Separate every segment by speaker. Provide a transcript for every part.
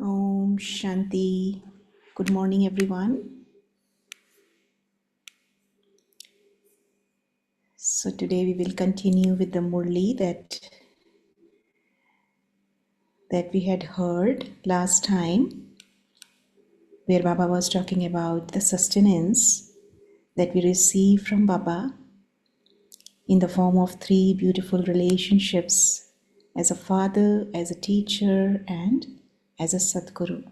Speaker 1: Om Shanti. Good morning, everyone. So today we will continue with the Murli that we had heard last time, where Baba was talking about the sustenance that we receive from Baba in the form of three beautiful relationships as a father, as a teacher, and as a Sadguru.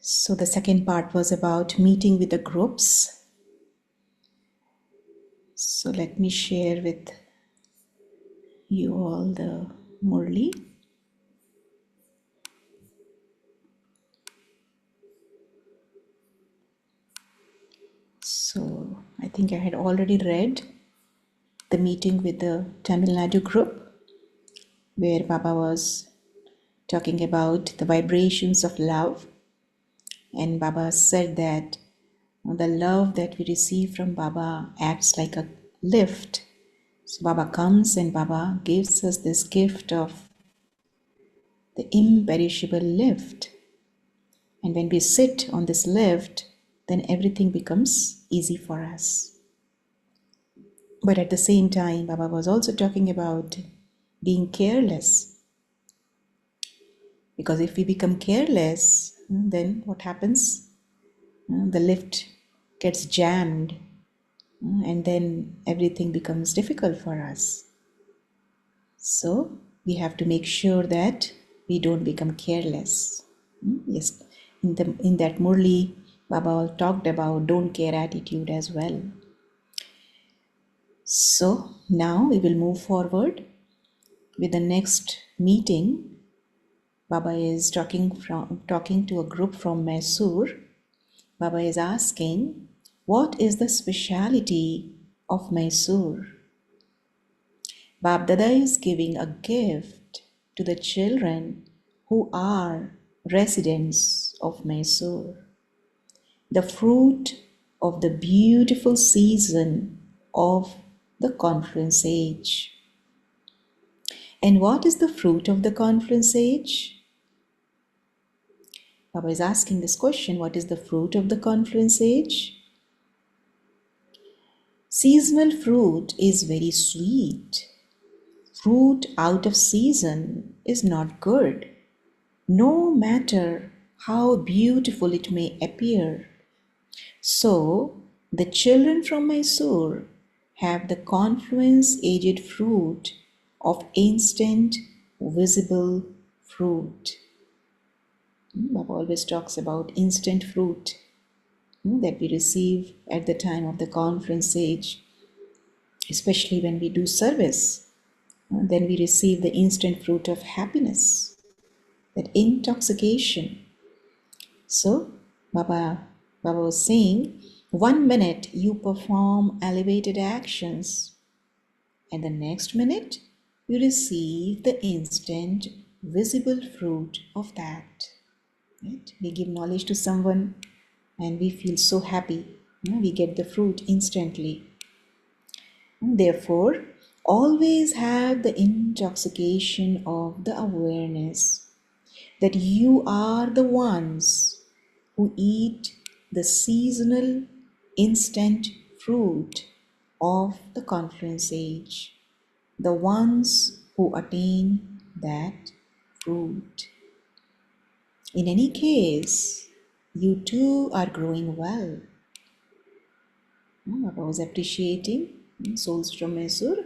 Speaker 1: So the second part was about meeting with the groups. So let me share with you all the Murli. So I think I had already read the meeting with the Tamil Nadu group where Baba was talking about the vibrations of love, and Baba said that the love that we receive from Baba acts like a lift. So Baba comes and Baba gives us this gift of the imperishable lift. And when we sit on this lift, then everything becomes easy for us. But at the same time, Baba was also talking about being careless. Because if we become careless, then what happens? The lift gets jammed, and then everything becomes difficult for us. So we have to make sure that we don't become careless. Yes, in that Murli, Baba talked about don't care attitude as well. So now we will move forward with the next meeting. Baba is talking to a group from Mysore. Baba is asking, what is the speciality of Mysore? Bab Dada is giving a gift to the children who are residents of Mysore, the fruit of the beautiful season of the confluence age. And what is the fruit of the confluence age? Baba is asking this question, what is the fruit of the confluence age? Seasonal fruit is very sweet. Fruit out of season is not good, no matter how beautiful it may appear. So, the children from Mysore have the confluence-aged fruit of instant, visible fruit. Baba always talks about instant fruit that we receive at the time of the confluence age, especially when we do service. Then we receive the instant fruit of happiness, that intoxication. So, Baba was saying, 1 minute you perform elevated actions, and the next minute you receive the instant visible fruit of that. Right? We give knowledge to someone and we feel so happy. We get the fruit instantly. Therefore, always have the intoxication of the awareness that you are the ones who eat the seasonal instant fruit of the confluence age, the ones who attain that fruit. In any case, you too are growing well. Baba was appreciating souls from Mysore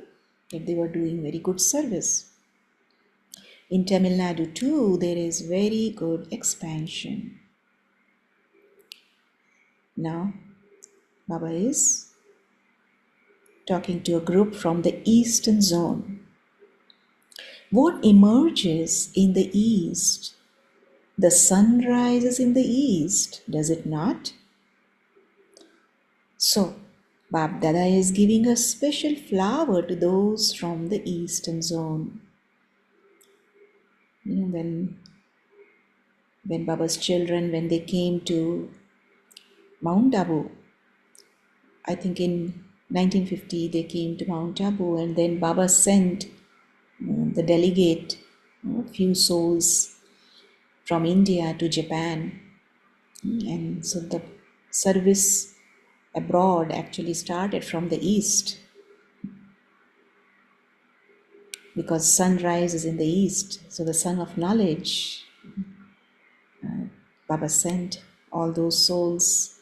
Speaker 1: that they were doing very good service. In Tamil Nadu too, there is very good expansion. Now, Baba is talking to a group from the eastern zone. What emerges in the east? The sun rises in the east, does it not? So, Bab Dada is giving a special flower to those from the eastern zone. When Baba's children, when they came to Mount Abu, I think in 1950 they came to Mount Abu, and then Baba sent the delegate A few souls from India to Japan. And so the service abroad actually started from the east, because sunrise is in the east. So the sun of knowledge, Baba sent all those souls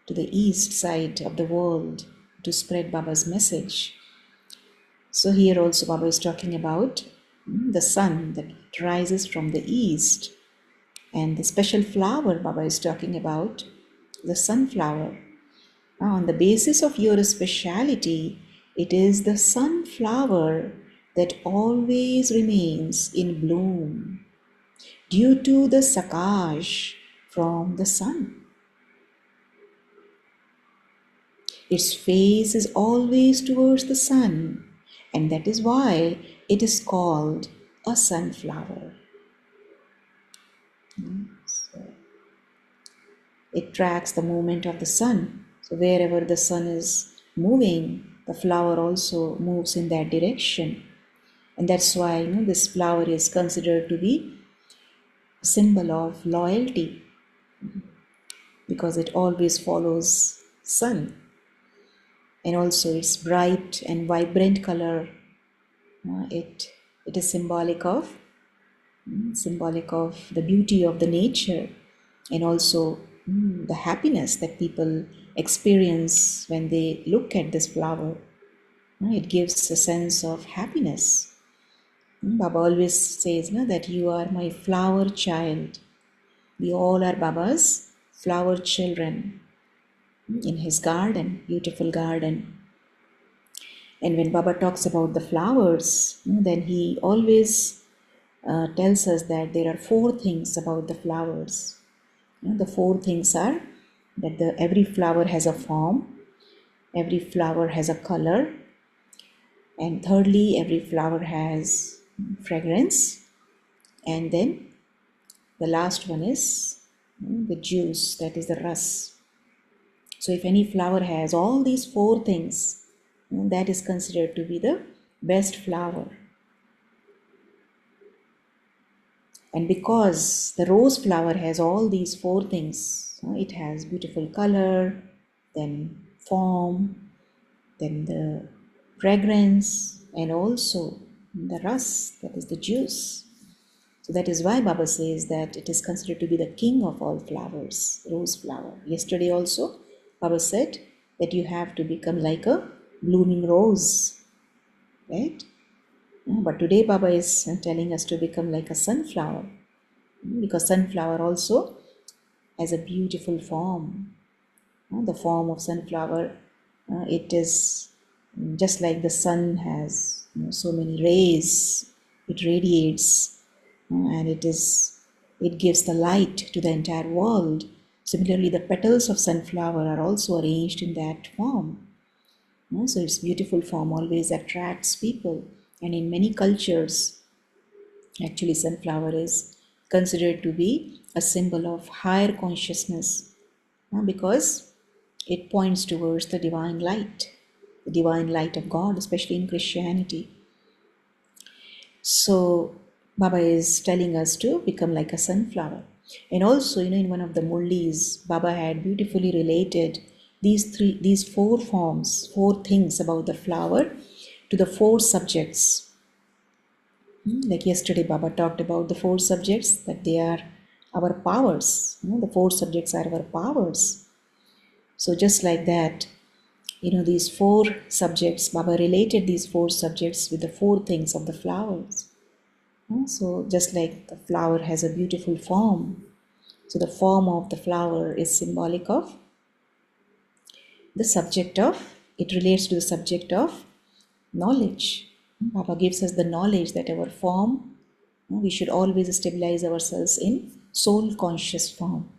Speaker 1: to the east side of the world to spread Baba's message. So here also Baba is talking about the sun that rises from the east, and the special flower Baba is talking about, the sunflower. On the basis of your speciality, it is the sunflower that always remains in bloom due to the sakash from the sun. Its face is always towards the sun, and that is why it is called a sunflower. So it tracks the movement of the sun. So wherever the sun is moving, the flower also moves in that direction. And that's why this flower is considered to be a symbol of loyalty, because it always follows sun. And also its bright and vibrant color, it is symbolic of the beauty of the nature, and also the happiness that people experience when they look at this flower. It gives a sense of happiness. Baba always says that you are my flower child. We all are Baba's flower children in his garden, beautiful garden. And when Baba talks about the flowers, then he always tells us that there are 4 things about the flowers. The 4 things are that every flower has a form, every flower has a color, and thirdly, every flower has fragrance, and then the last one is the juice, that is the ras. So if any flower has all these 4 things, that is considered to be the best flower. And because the rose flower has all these 4 things, it has beautiful color, then form, then the fragrance, and also the ras, that is the juice. So that is why Baba says that it is considered to be the king of all flowers, rose flower. Yesterday also, Baba said that you have to become like a blooming rose, right? But today Baba is telling us to become like a sunflower, because sunflower also has a beautiful form. The form of sunflower, it is just like the sun has so many rays, it radiates, and it gives the light to the entire world. Similarly, the petals of sunflower are also arranged in that form. So its beautiful form always attracts people, and in many cultures, actually sunflower is considered to be a symbol of higher consciousness, because it points towards the divine light of God, especially in Christianity. So Baba is telling us to become like a sunflower. And also, in one of the Murlis, Baba had beautifully related these 4 forms, 4 things about the flower to the 4 subjects. Like yesterday, Baba talked about the 4 subjects, that they are our powers. The 4 subjects are our powers. So just like that, these 4 subjects, Baba related these 4 subjects with the 4 things of the flowers. So just like the flower has a beautiful form, so the form of the flower is symbolic of the subject of, it relates to the subject of knowledge. Baba gives us the knowledge that our form, we should always stabilize ourselves in soul conscious form.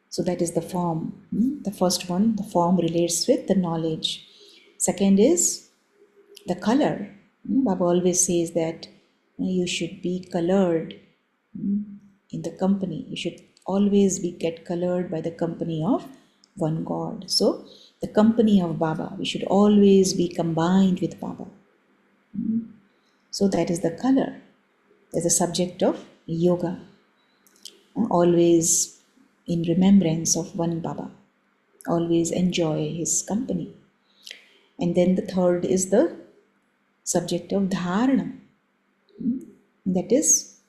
Speaker 1: So that is the form. The first one, the form relates with the knowledge. Second is the color. Baba always says that you should be colored in the company. You should always get colored by the company of one God. So the company of Baba, we should always be combined with Baba. So that is the color as a subject of yoga, always in remembrance of one Baba, always enjoy his company. And then the third is the subject of dharana, that is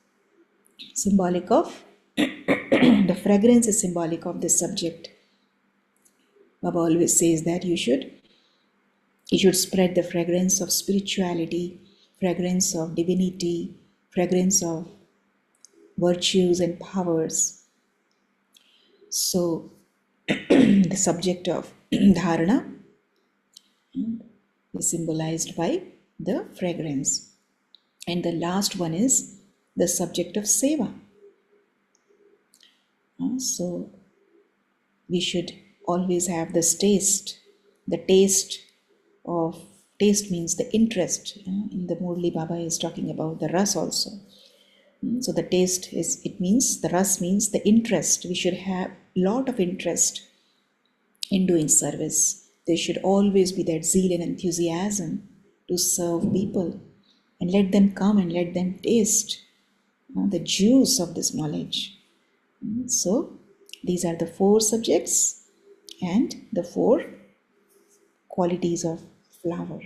Speaker 1: symbolic of the fragrance is symbolic of this subject. Baba always says that you should spread the fragrance of spirituality, fragrance of divinity, fragrance of virtues and powers. So the subject of dharana is symbolized by the fragrance. And the last one is the subject of seva. So we should always have this taste. The taste means the interest. In the Murli, Baba is talking about the ras also. So the taste means the ras means the interest. We should have lot of interest in doing service. There should always be that zeal and enthusiasm to serve people, and let them come and let them taste the juice of this knowledge. So these are the 4 subjects and the 4 qualities of flower.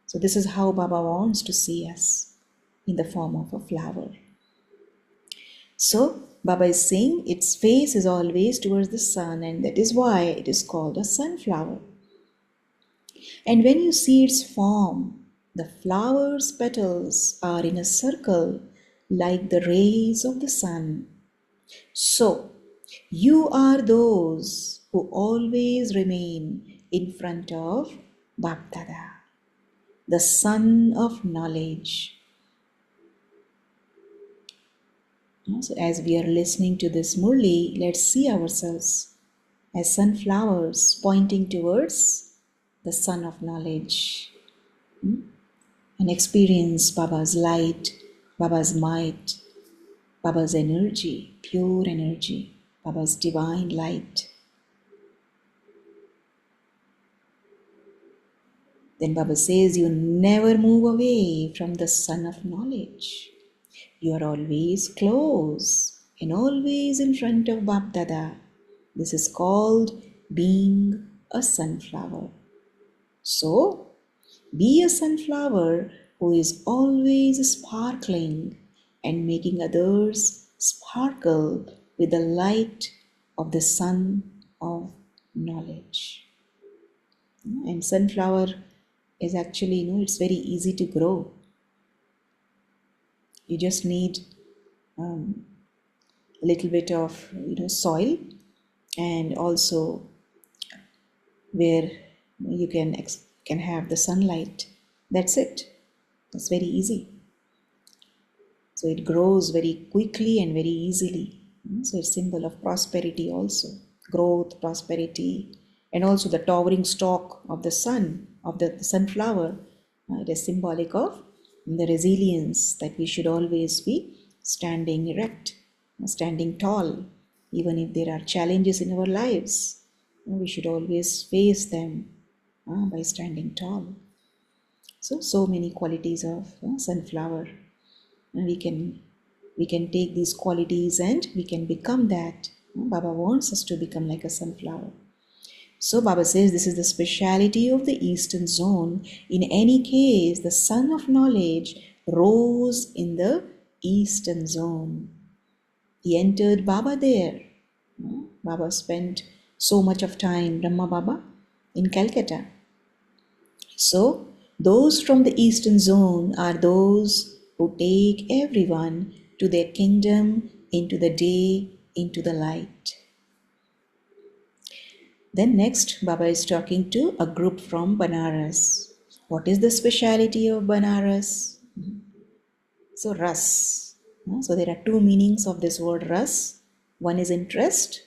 Speaker 1: So this is how Baba wants to see us, in the form of a flower. So Baba is saying its face is always towards the sun, and that is why it is called a sunflower. And when you see its form, the flower's petals are in a circle like the rays of the sun. So you are those who always remain in front of Bapdada, the sun of knowledge. So as we are listening to this Murli, let's see ourselves as sunflowers pointing towards the sun of knowledge, and experience Baba's light, Baba's might, Baba's energy, pure energy, Baba's divine light. Then Baba says, you never move away from the sun of knowledge. You are always close and always in front of Bapdada. This is called being a sunflower. So, be a sunflower who is always sparkling and making others sparkle with the light of the sun of knowledge. And sunflower is actually, it's very easy to grow. You just need a little bit of, soil, and also where you can have the sunlight. That's it. It's very easy. So it grows very quickly and very easily. So it's a symbol of prosperity also. Growth, prosperity, and also the towering stalk of the sun, of the sunflower. It is symbolic of the resilience, that we should always be standing erect, standing tall, even if there are challenges in our lives. We should always face them by standing tall. So many qualities of sunflower. We can take these qualities and we can become that. Baba wants us to become like a sunflower. So Baba says this is the speciality of the eastern zone. In any case, the sun of knowledge rose in the eastern zone. He entered Baba there. Baba spent so much of time, Brahma Baba, in Calcutta. So those from the eastern zone are those who take everyone to their kingdom, into the day, into the light. Then next, Baba is talking to a group from Banaras. What is the speciality of Banaras? So ras. So there are 2 meanings of this word ras. One is interest,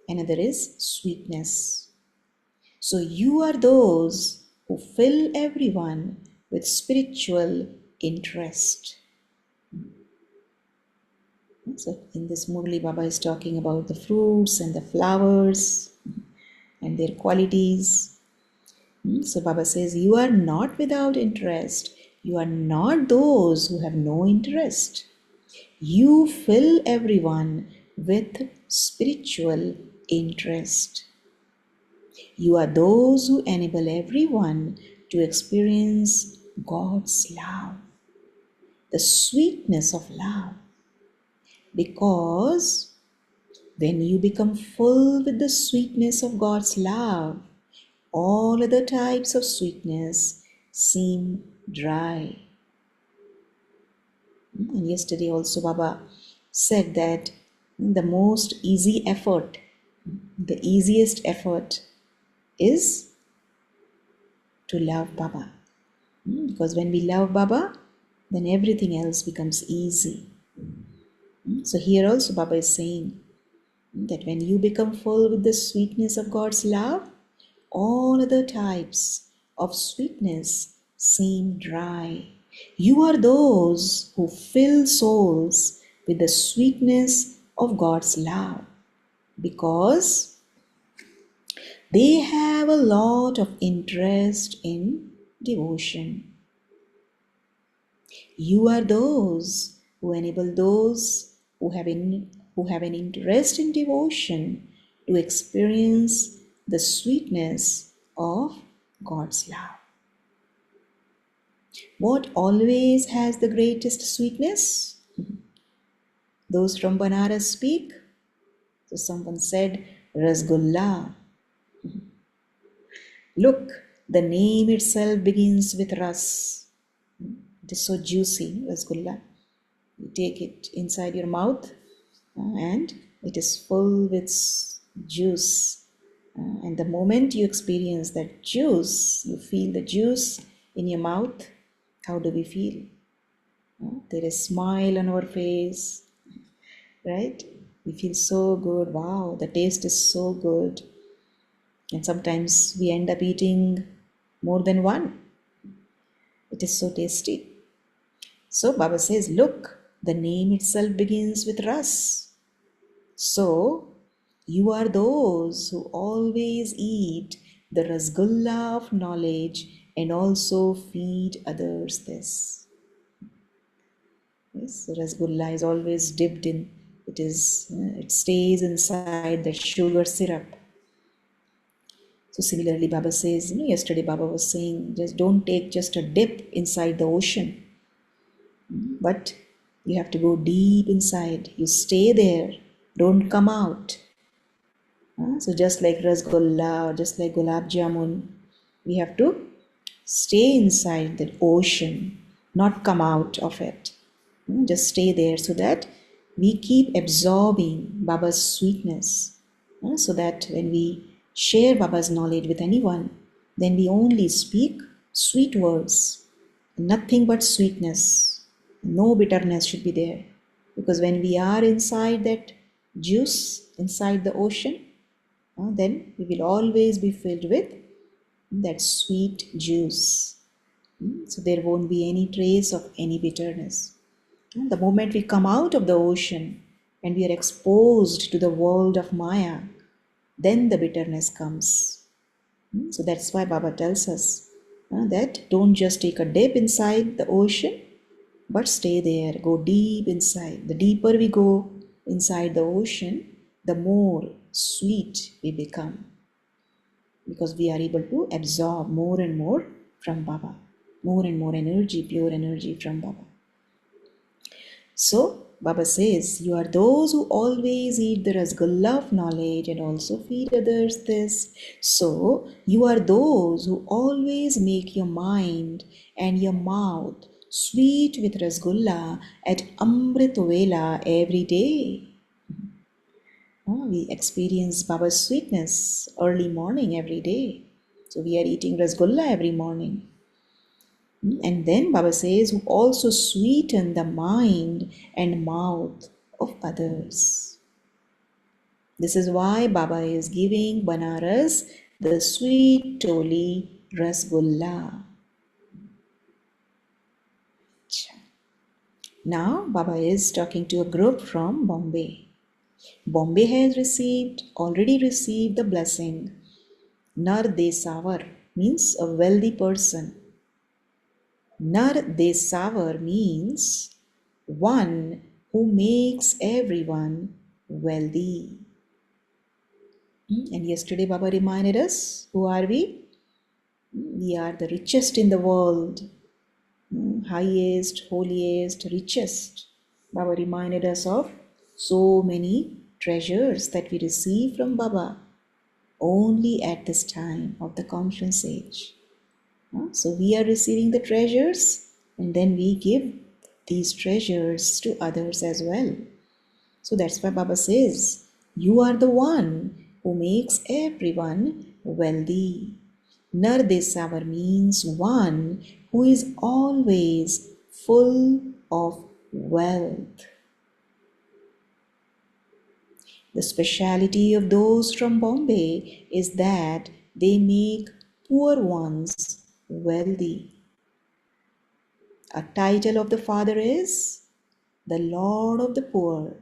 Speaker 1: another is sweetness. So you are those who fill everyone with spiritual interest. So in this Murli, Baba is talking about the fruits and the flowers and their qualities. So Baba says, you are not without interest. You are not those who have no interest. You fill everyone with spiritual interest. You are those who enable everyone to experience God's love, the sweetness of love. Because when you become full with the sweetness of God's love, all other types of sweetness seem dry. And yesterday also Baba said that the easiest effort is to love Baba. Because when we love Baba, then everything else becomes easy. So here also Baba is saying that when you become full with the sweetness of God's love, all other types of sweetness seem dry. You are those who fill souls with the sweetness of God's love because they have a lot of interest in devotion. You are those who enable those who have an interest in devotion to experience the sweetness of God's love. What always has the greatest sweetness? Those from Banaras speak. So someone said, Rasgulla. Look, the name itself begins with Ras. It is so juicy, Rasgulla. You take it inside your mouth and it is full with juice. And the moment you experience that juice, you feel the juice in your mouth, how do we feel? There is a smile on our face, right? We feel so good. Wow, the taste is so good. And sometimes we end up eating more than one. It is so tasty. So Baba says, look, the name itself begins with Ras. So you are those who always eat the Rasgulla of knowledge and also feed others this. Yes, the Rasgulla is always dipped in. It stays inside the sugar syrup. So similarly, Baba says, yesterday Baba was saying, just don't take just a dip inside the ocean, but you have to go deep inside. You stay there, don't come out. So just like Rasgulla or just like Gulab Jamun, we have to stay inside the ocean, not come out of it. Just stay there so that we keep absorbing Baba's sweetness. So that when we share Baba's knowledge with anyone, then we only speak sweet words, nothing but sweetness. No bitterness should be there. Because when we are inside that juice, inside the ocean, then we will always be filled with that sweet juice. So there won't be any trace of any bitterness. The moment we come out of the ocean and we are exposed to the world of Maya, then the bitterness comes. So that's why Baba tells us that don't just take a dip inside the ocean, but stay there, go deep inside. The deeper we go inside the ocean, the more sweet we become. Because we are able to absorb more and more from Baba, more and more energy, pure energy from Baba. So Baba says, you are those who always eat the Rasgulla of knowledge and also feed others this. So you are those who always make your mind and your mouth sweet with Rasgulla at Amrit Vela every day. We experience Baba's sweetness early morning every day. So we are eating Rasgulla every morning. And then Baba says, who also sweeten the mind and mouth of others. This is why Baba is giving Banaras the sweet toli Rasgulla. Now Baba is talking to a group from Bombay. Bombay has already received the blessing. Nar Desavar means a wealthy person. Nar Desavar means one who makes everyone wealthy. And yesterday Baba reminded us, who are we? We are the richest in the world, highest, holiest, richest. Baba reminded us of so many treasures that we receive from Baba only at this time of the conscious age. So we are receiving the treasures and then we give these treasures to others as well. So that's why Baba says, you are the one who makes everyone wealthy. Nardesavar means one who is always full of wealth. The speciality of those from Bombay is that they make poor ones wealthy. A title of the father is the Lord of the Poor.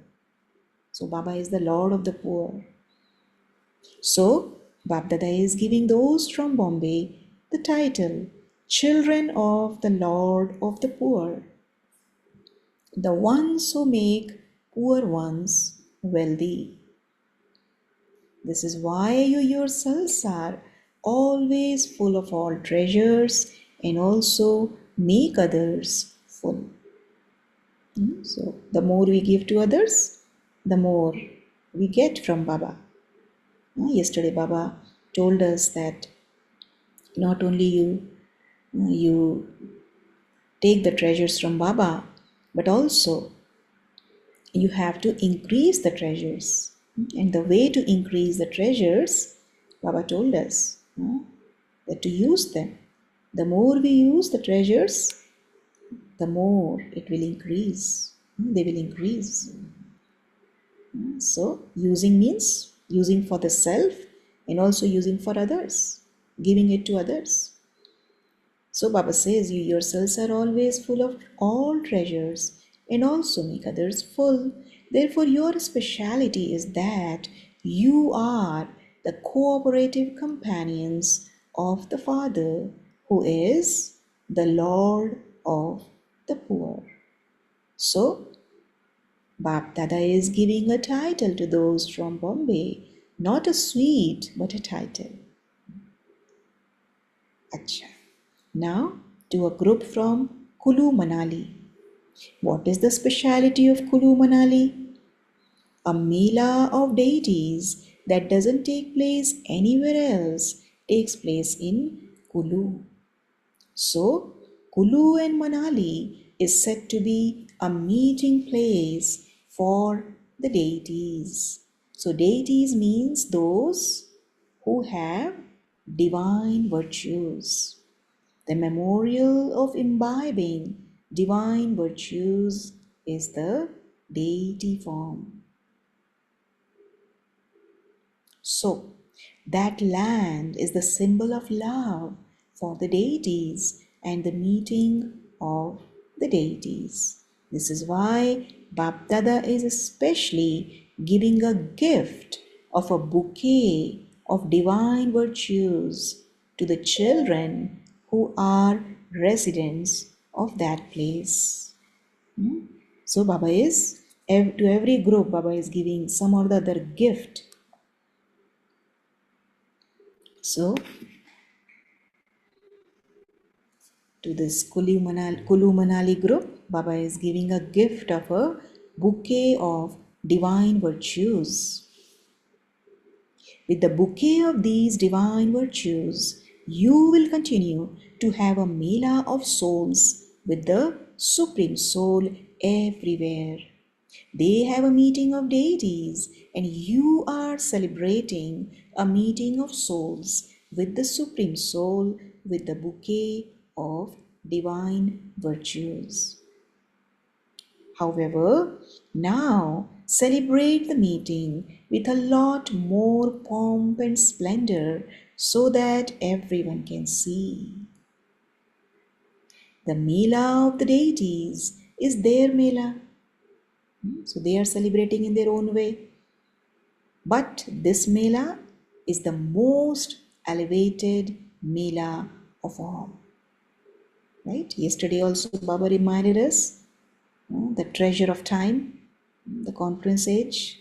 Speaker 1: So Baba is the Lord of the Poor. So Bapdada is giving those from Bombay the title Children of the Lord of the Poor, the ones who make poor ones wealthy. This is why you yourselves are always full of all treasures and also make others full. So the more we give to others, the more we get from Baba. Yesterday Baba told us that not only you take the treasures from Baba, but also you have to increase the treasures. And the way to increase the treasures, Baba told us that to use them. The more we use the treasures, the more it will increase. They will increase. So using means using for the self and also using for others, giving it to others. So Baba says, you yourselves are always full of all treasures and also make others full. Therefore, your speciality is that you are the cooperative companions of the Father, who is the Lord of the poor. So, Bap Dada is giving a title to those from Bombay, not a sweet, but a title. Acha. Now to a group from Kulu Manali. What is the speciality of Kulu Manali? A Mela of deities that doesn't take place anywhere else takes place in Kulu. So, Kulu and Manali is said to be a meeting place for the deities. So, deities means those who have divine virtues. The memorial of imbibing divine virtues is the deity form. So, that land is the symbol of love for the deities and the meeting of the deities. This is why Bapdada is especially giving a gift of a bouquet of divine virtues to the children who are residents of that place. So Baba is, to every group, Baba is giving some or the other gift. So to this Kulu Manali group, Baba is giving a gift of a bouquet of divine virtues. With the bouquet of these divine virtues, you will continue to have a mela of souls with the Supreme Soul everywhere. They have a meeting of deities, and you are celebrating a meeting of souls with the Supreme Soul with the bouquet of divine virtues. However, now celebrate the meeting with a lot more pomp and splendor so that everyone can see. The Mela of the deities is their Mela. So they are celebrating in their own way. But this Mela is the most elevated Mela of all. right? Yesterday also Baba reminded us the treasure of time, the conference age,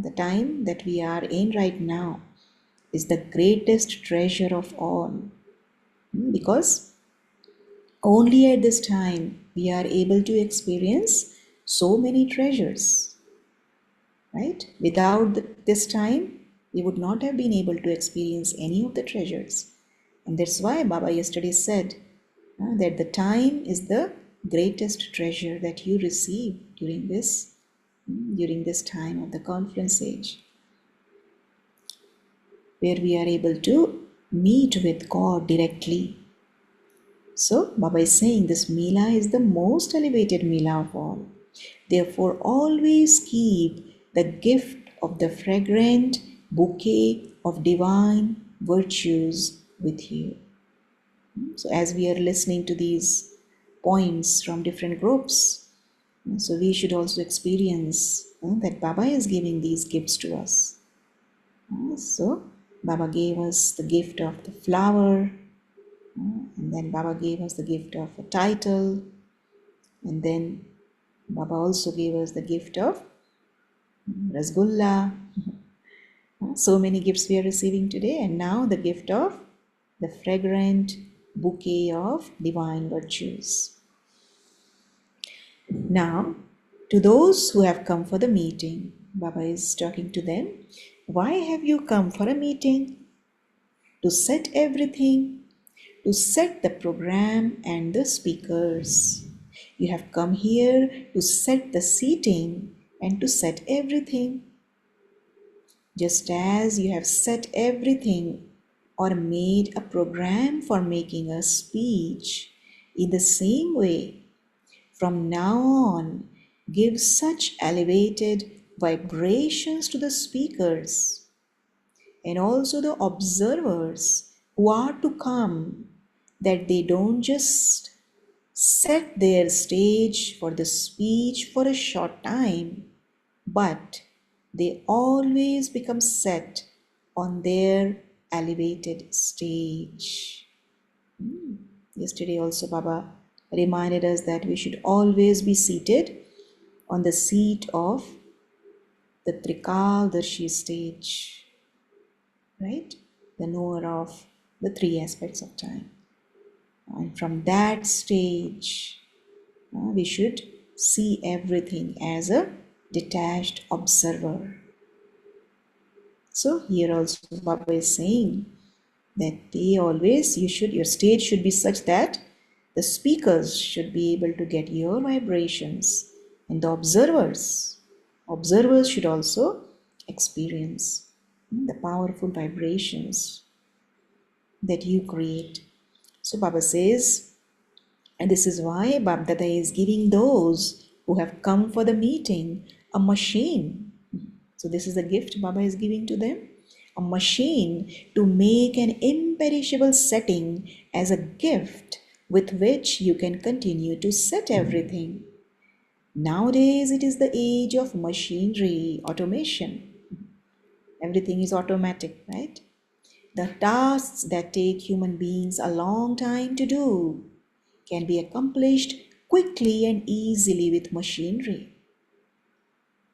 Speaker 1: the time that we are in right now is the greatest treasure of all, because only at this time we are able to experience so many treasures, right? Without this time, we would not have been able to experience any of the treasures. And that's why Baba yesterday said that the time is the greatest treasure that you receive during this time of the conference age, where we are able to meet with God directly. So Baba is saying this Mila is the most elevated Mila of all. Therefore, always keep the gift of the fragrant bouquet of divine virtues with you. So, as we are listening to these points from different groups, so we should also experience that Baba is giving these gifts to us. So, Baba gave us the gift of the flower, and then Baba gave us the gift of a title, and then Baba also gave us the gift of Rasgulla. So many gifts we are receiving today, and now the gift of the fragrant bouquet of divine virtues. Now, to those who have come for the meeting, Baba is talking to them. Why have you come for a meeting? To set everything, to set the program and the speakers. You have come here to set the seating and to set everything. Just as you have set everything or made a program for making a speech, in the same way, from now on, give such elevated vibrations to the speakers and also the observers who are to come, that they don't just set their stage for the speech for a short time, but they always become set on their elevated stage. Yesterday also Baba reminded us that we should always be seated on the seat of the Trikaldarshi stage, right? The knower of the three aspects of time. And from that stage, we should see everything as a detached observer. So here also Baba is saying that your stage should be such that the speakers should be able to get your vibrations, and the observers should also experience the powerful vibrations that you create. So Baba says, and this is why Babdada is giving those who have come for the meeting a machine. So this is the gift Baba is giving to them, a machine to make an imperishable setting as a gift with which you can continue to set everything. Nowadays it is the age of machinery, automation. Everything is automatic, right? The tasks that take human beings a long time to do can be accomplished quickly and easily with machinery,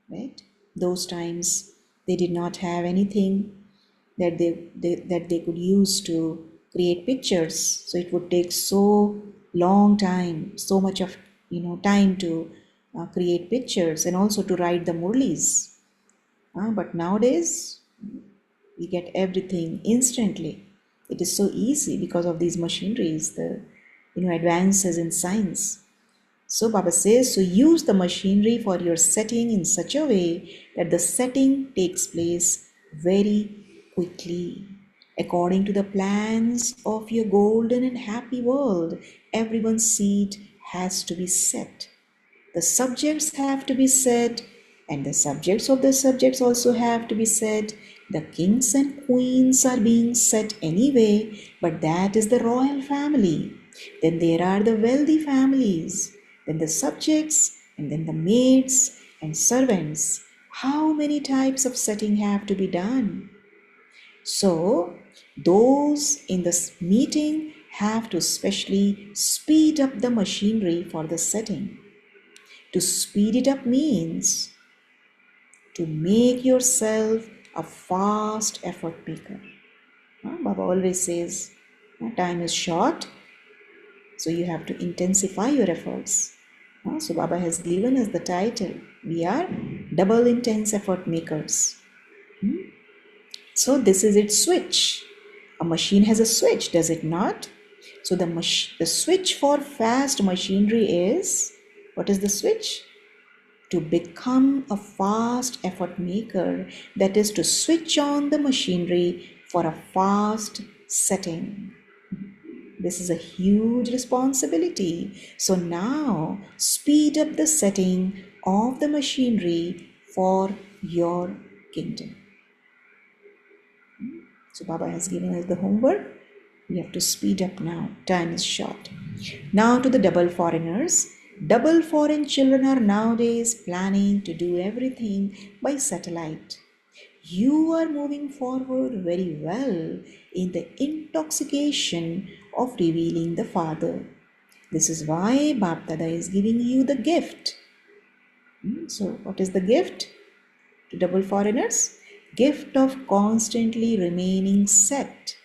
Speaker 1: right? Those times they did not have anything that they could use to create pictures, so it would take so long time, so much of time to create pictures and also to write the murlis. But nowadays we get everything instantly. It is so easy because of these machineries, the advances in science. So Baba says, so use the machinery for your setting in such a way that the setting takes place very quickly. According to the plans of your golden and happy world, everyone's seat has to be set. The subjects have to be set, and the subjects of the subjects also have to be set. The kings and queens are being set anyway, but that is the royal family. Then there are the wealthy families, then the subjects, and then the maids and servants. How many types of setting have to be done? So, those in this meeting have to specially speed up the machinery for the setting. To speed it up means to make yourself a fast effort maker. Baba always says, time is short, so you have to intensify your efforts. So Baba has given us the title. We are double intense effort makers. So this is its switch. A machine has a switch, does it not? So the switch for fast machinery is, what is the switch? To become a fast effort maker, that is to switch on the machinery for a fast setting. This is a huge responsibility. So now speed up the setting of the machinery for your kingdom. So Baba has given us the homework. We have to speed up now. Time is short. Now to the double foreigners. Double foreign children are nowadays planning to do everything by satellite. You are moving forward very well in the intoxication of revealing the Father. This is why Bapdada is giving you the gift. So, what is the gift to double foreigners? Gift of constantly remaining set,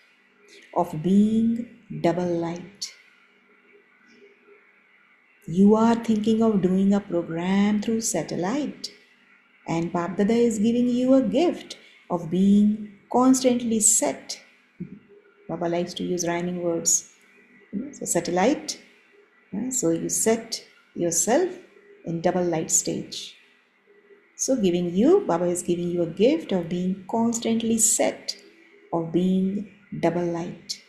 Speaker 1: of being double light. You are thinking of doing a program through satellite, and Bapdada is giving you a gift of being constantly set. Baba likes to use rhyming words. So satellite, so you set yourself in double light stage. So Baba is giving you a gift of being constantly set, of being double light.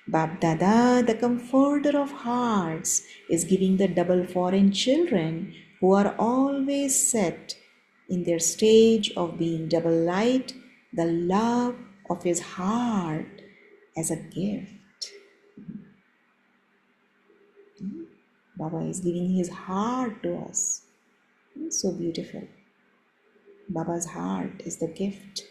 Speaker 1: Bapdada, the comforter of hearts, is giving the double foreign children who are always set in their stage of being double light, the love of his heart as a gift. Baba is giving his heart to us. It's so beautiful. Baba's heart is the gift.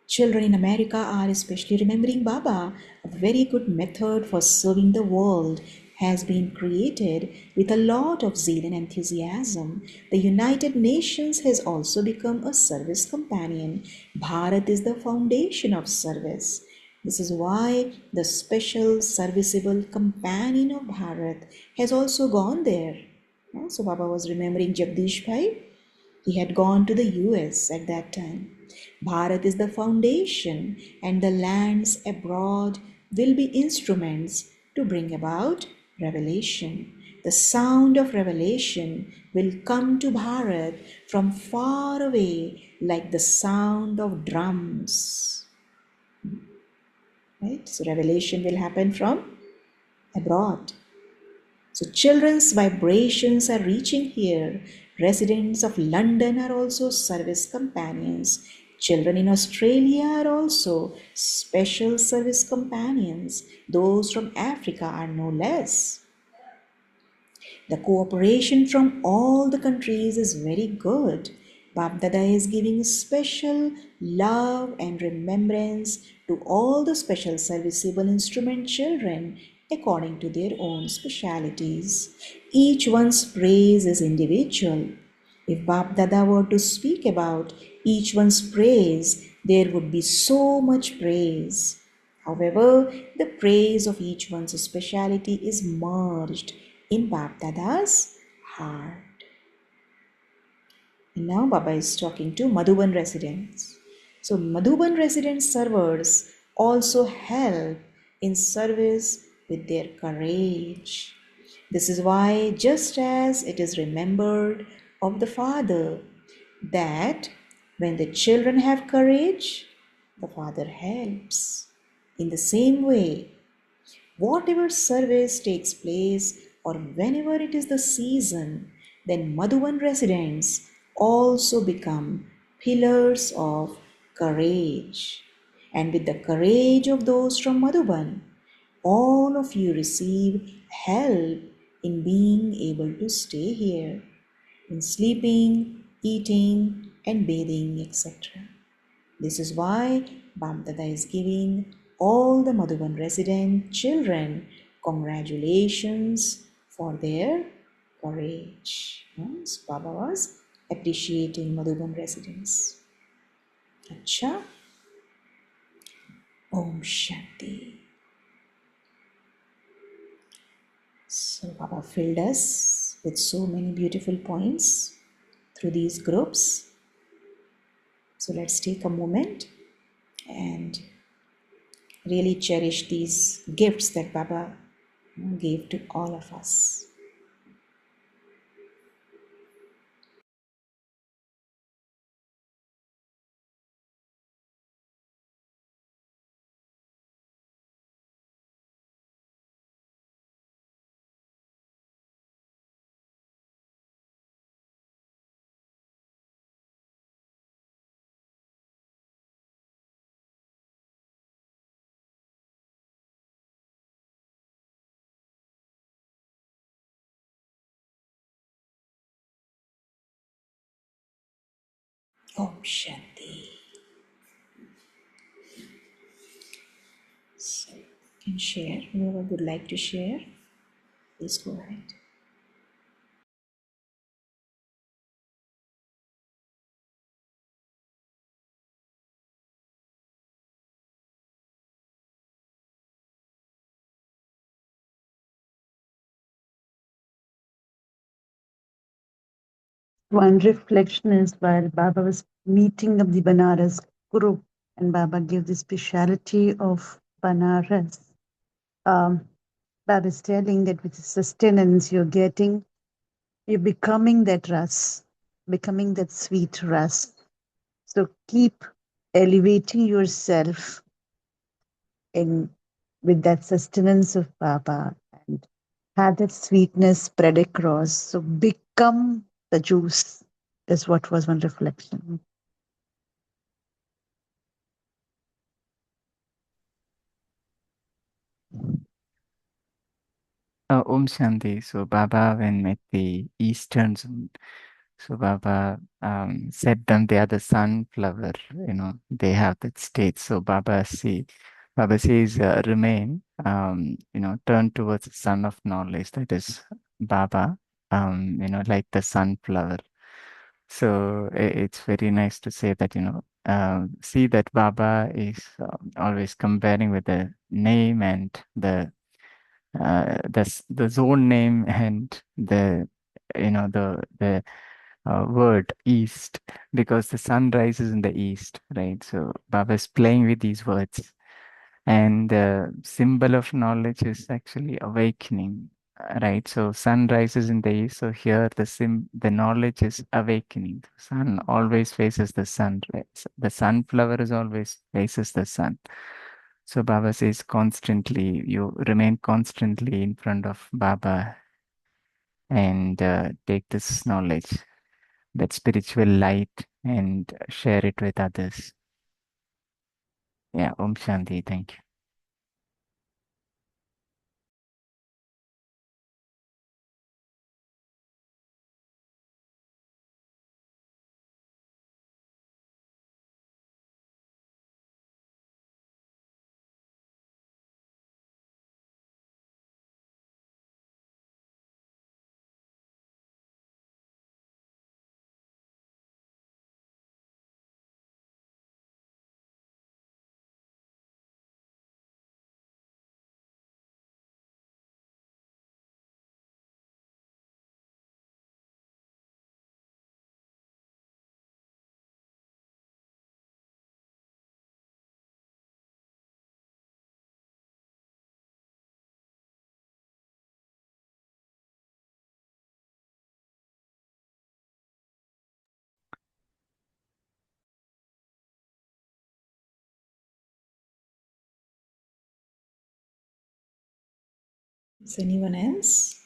Speaker 1: Children in America are especially remembering Baba. A very good method for serving the world has been created with a lot of zeal and enthusiasm. The United Nations has also become a service companion. Bharat is the foundation of service. This is why the special serviceable companion of Bharat has also gone there. So Baba was remembering Jagdish Bhai. He had gone to the US at that time. Bharat is the foundation, and the lands abroad will be instruments to bring about revelation. The sound of revelation will come to Bharat from far away like the sound of drums. Right? So revelation will happen from abroad. So children's vibrations are reaching here. Residents of London are also service companions. Children in Australia are also special service companions. Those from Africa are no less. The cooperation from all the countries is very good. Bapdada is giving special love and remembrance to all the special serviceable instrument children according to their own specialities. Each one's praise is individual. If Bapdada were to speak about each one's praise, there would be so much praise. However, the praise of each one's speciality is merged in Bapdada's heart. And now Baba is talking to Madhuban residents. So Madhuban resident servers also help in service with their courage. This is why, just as it is remembered of the Father that when the children have courage, the Father helps. In the same way, whatever service takes place or whenever it is the season, then Madhuban residents also become pillars of courage. And with the courage of those from Madhuban, all of you receive help in being able to stay here, in sleeping, eating, and bathing, etc. This is why Bamdada is giving all the Madhuban resident children congratulations for their courage. Yes, Baba was appreciating Madhuban residents. Acha, Om Shanti. So Baba filled us with so many beautiful points through these groups. So let's take a moment and really cherish these gifts that Baba gave to all of us. Om Shanti. So you can share, whoever would like to share, please go ahead.
Speaker 2: One reflection is while Baba was meeting of the Banaras group, and Baba gave the speciality of Banaras. Baba is telling that with the sustenance you're getting, you're becoming that ras, becoming that sweet ras. So keep elevating yourself in with that sustenance of Baba and have that sweetness spread across. So become the juice is what was one reflection.
Speaker 3: Om Shanti. So Baba, when met the Eastern Zone, so Baba said them they are the sunflower. They have that state. So Baba says, remain. Turn towards the sun of knowledge. That is Baba. Like the sunflower. So it's very nice to say that, see that Baba is always comparing with the name and the zone name and the word east, because the sun rises in the east, right? So Baba is playing with these words, and the symbol of knowledge is actually awakening, right? So sun rises in the east, so here the knowledge is awakening. Sun always faces the sun, right? So the sunflower is always faces the sun. So Baba says constantly, you remain constantly in front of Baba and take this knowledge, that spiritual light, and share it with others. Yeah, Om Shanti. Thank you.
Speaker 1: Is anyone else?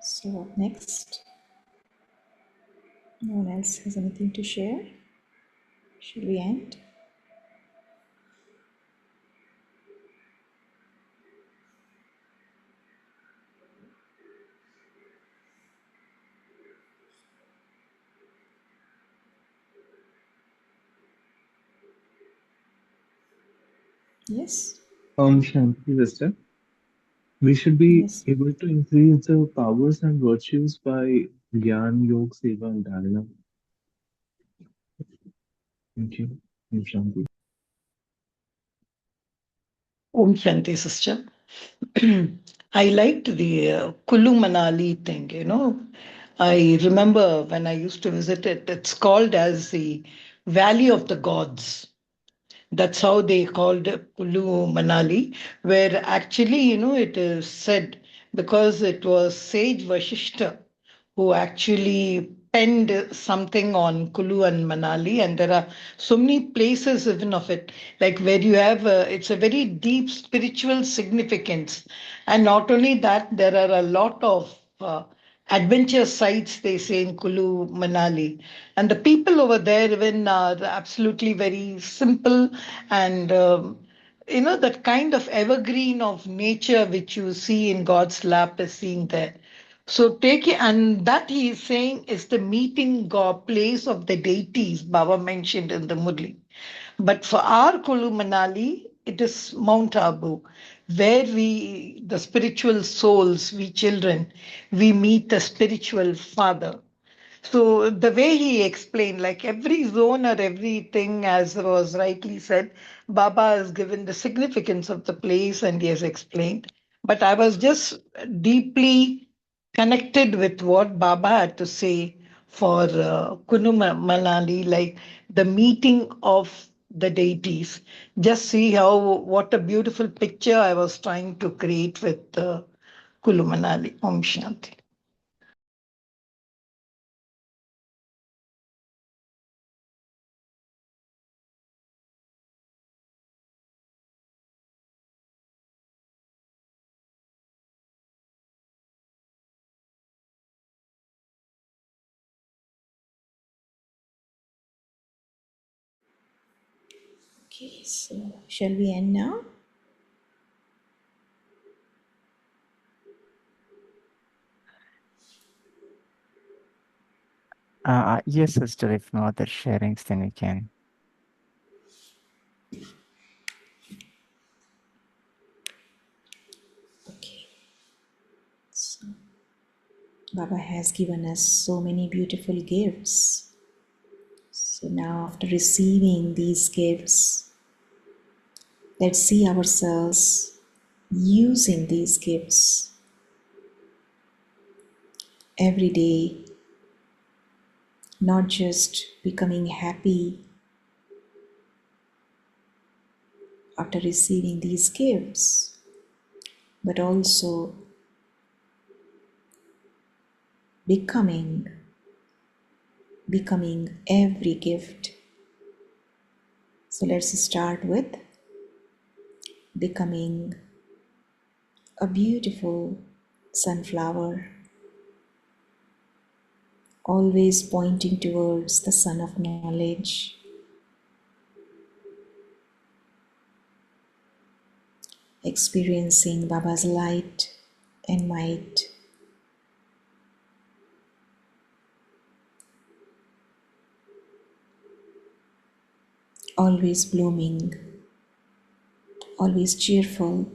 Speaker 1: So up next, no one else has anything to share? Should we end? Yes,
Speaker 4: Shanti sister, we should be
Speaker 1: yes.
Speaker 4: able to increase the powers and virtues by Gyan, Yoga, Seva, and Dharana. Thank you. Shanti.
Speaker 5: Om Shanti, sister. I liked the Kulu Manali thing, I remember when I used to visit it, it's called as the Valley of the Gods. That's how they called Kulu Manali, where actually, it is said because it was sage Vashishta who actually penned something on Kulu and Manali, and there are so many places even of it, like where you have it's a very deep spiritual significance, and not only that, there are a lot of adventure sites they say in Kulu Manali, and the people over there even are absolutely very simple and. That kind of evergreen of nature which you see in God's lap is seen there. So take it, and that he is saying is the meeting God place of the deities Baba mentioned in the Murli. But for our Kulu Manali, it is Mount Abu, where we, the spiritual souls, we children, we meet the spiritual father. So the way he explained, like every zone or everything, as was rightly said, Baba has given the significance of the place and he has explained. But I was just deeply connected with what Baba had to say for Manali, like the meeting of the deities. Just see how what a beautiful picture I was trying to create with Kulu Manali. Om Shanti.
Speaker 1: Okay, so shall we end now?
Speaker 3: Yes, sister, if no other sharings, then we can.
Speaker 1: Okay. So Baba has given us so many beautiful gifts. So now, after receiving these gifts, let's see ourselves using these gifts every day, not just becoming happy after receiving these gifts, but also becoming every gift. So let's start with becoming a beautiful sunflower, always pointing towards the sun of knowledge, experiencing Baba's light and might, always blooming, always cheerful,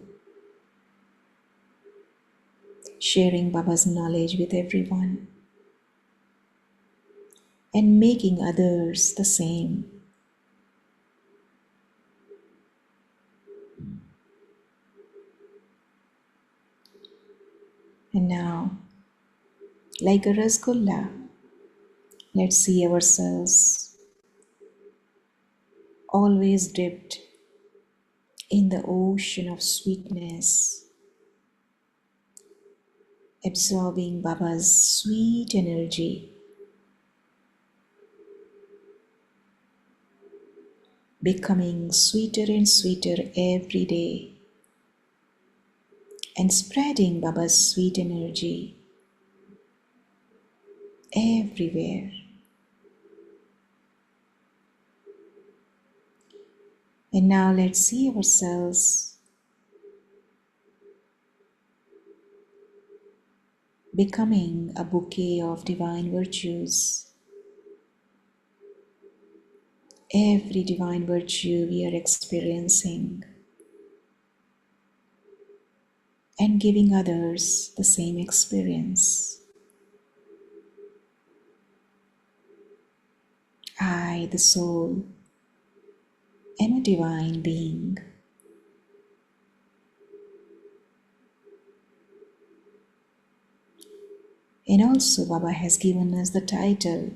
Speaker 1: sharing Baba's knowledge with everyone, and making others the same. And now, like a rasgulla, let's see ourselves always dipped in the ocean of sweetness, absorbing Baba's sweet energy, becoming sweeter and sweeter every day, and spreading Baba's sweet energy everywhere. And now let's see ourselves becoming a bouquet of divine virtues. Every divine virtue we are experiencing, and giving others the same experience. I, the soul, am a divine being. And also, Baba has given us the title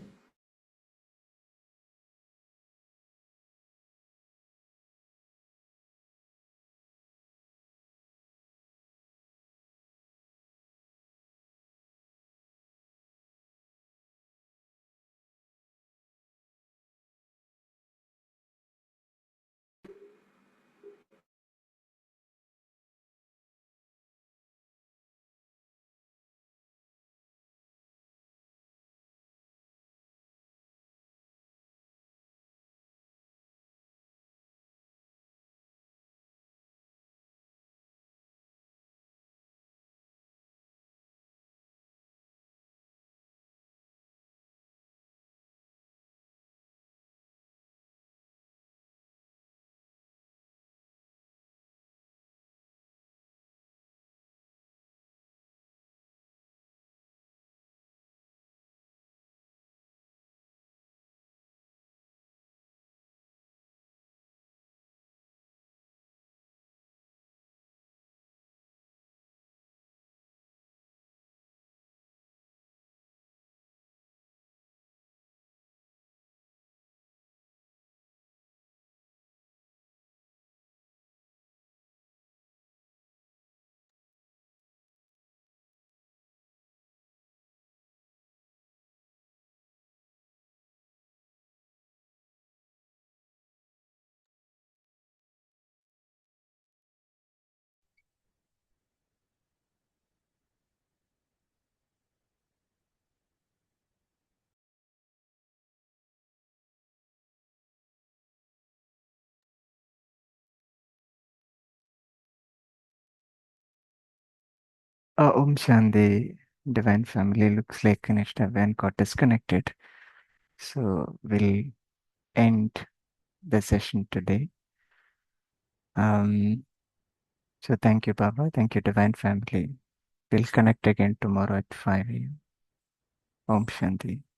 Speaker 3: Om Shanti, Divine Family. Looks like Kanishta got disconnected. So we'll end the session today. So thank you, Baba. Thank you, Divine Family. We'll connect again tomorrow at 5 a.m. Om Shanti.